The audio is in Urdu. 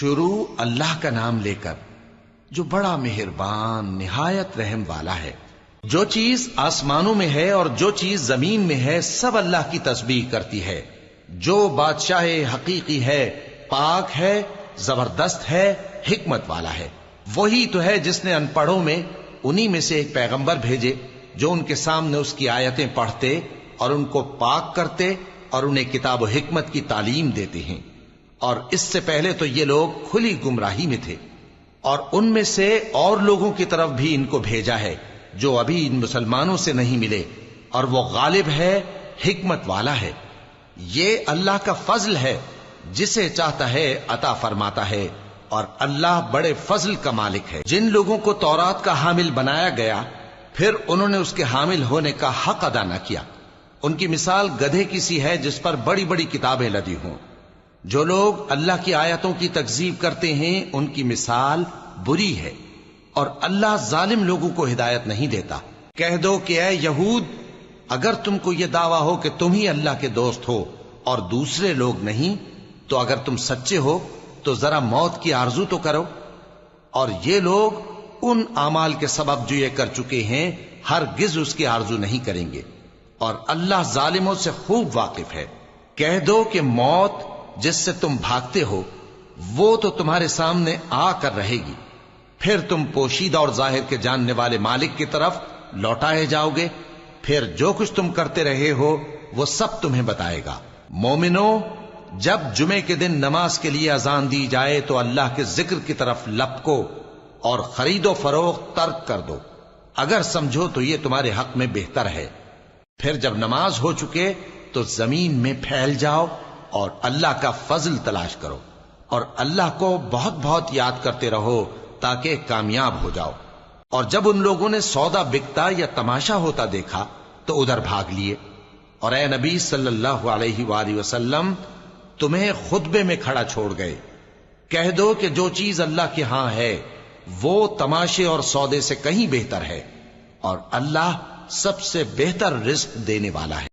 شروع اللہ کا نام لے کر جو بڑا مہربان نہایت رحم والا ہے۔ جو چیز آسمانوں میں ہے اور جو چیز زمین میں ہے سب اللہ کی تسبیح کرتی ہے۔ جو بادشاہ حقیقی ہے، پاک ہے، زبردست ہے، حکمت والا ہے۔ وہی تو ہے جس نے ان پڑھوں میں انہی میں سے ایک پیغمبر بھیجے جو ان کے سامنے اس کی آیتیں پڑھتے اور ان کو پاک کرتے اور انہیں کتاب و حکمت کی تعلیم دیتے ہیں۔ اور اس سے پہلے تو یہ لوگ کھلی گمراہی میں تھے، اور ان میں سے اور لوگوں کی طرف بھی ان کو بھیجا ہے جو ابھی ان مسلمانوں سے نہیں ملے، اور وہ غالب ہے، حکمت والا ہے۔ یہ اللہ کا فضل ہے، جسے چاہتا ہے عطا فرماتا ہے، اور اللہ بڑے فضل کا مالک ہے۔ جن لوگوں کو تورات کا حامل بنایا گیا پھر انہوں نے اس کے حامل ہونے کا حق ادا نہ کیا، ان کی مثال گدھے کی سی ہے جس پر بڑی بڑی کتابیں لدی ہوں۔ جو لوگ اللہ کی آیتوں کی تکذیب کرتے ہیں ان کی مثال بری ہے، اور اللہ ظالم لوگوں کو ہدایت نہیں دیتا۔ کہہ دو کہ اے یہود، اگر تم کو یہ دعویٰ ہو کہ تم ہی اللہ کے دوست ہو اور دوسرے لوگ نہیں، تو اگر تم سچے ہو تو ذرا موت کی آرزو تو کرو۔ اور یہ لوگ ان اعمال کے سبب جو یہ کر چکے ہیں ہرگز اس کی آرزو نہیں کریں گے، اور اللہ ظالموں سے خوب واقف ہے۔ کہہ دو کہ موت جس سے تم بھاگتے ہو وہ تو تمہارے سامنے آ کر رہے گی، پھر تم پوشیدہ اور ظاہر کے جاننے والے مالک کی طرف لوٹائے جاؤ گے، پھر جو کچھ تم کرتے رہے ہو وہ سب تمہیں بتائے گا۔ مومنو، جب جمعے کے دن نماز کے لیے اذان دی جائے تو اللہ کے ذکر کی طرف لپکو اور خرید و فروخت ترک کر دو، اگر سمجھو تو یہ تمہارے حق میں بہتر ہے۔ پھر جب نماز ہو چکے تو زمین میں پھیل جاؤ اور اللہ کا فضل تلاش کرو، اور اللہ کو بہت بہت یاد کرتے رہو تاکہ کامیاب ہو جاؤ۔ اور جب ان لوگوں نے سودا بکتا یا تماشا ہوتا دیکھا تو ادھر بھاگ لیے، اور اے نبی صلی اللہ علیہ وآلہ وسلم تمہیں خطبے میں کھڑا چھوڑ گئے۔ کہہ دو کہ جو چیز اللہ کے ہاں ہے وہ تماشے اور سودے سے کہیں بہتر ہے، اور اللہ سب سے بہتر رزق دینے والا ہے۔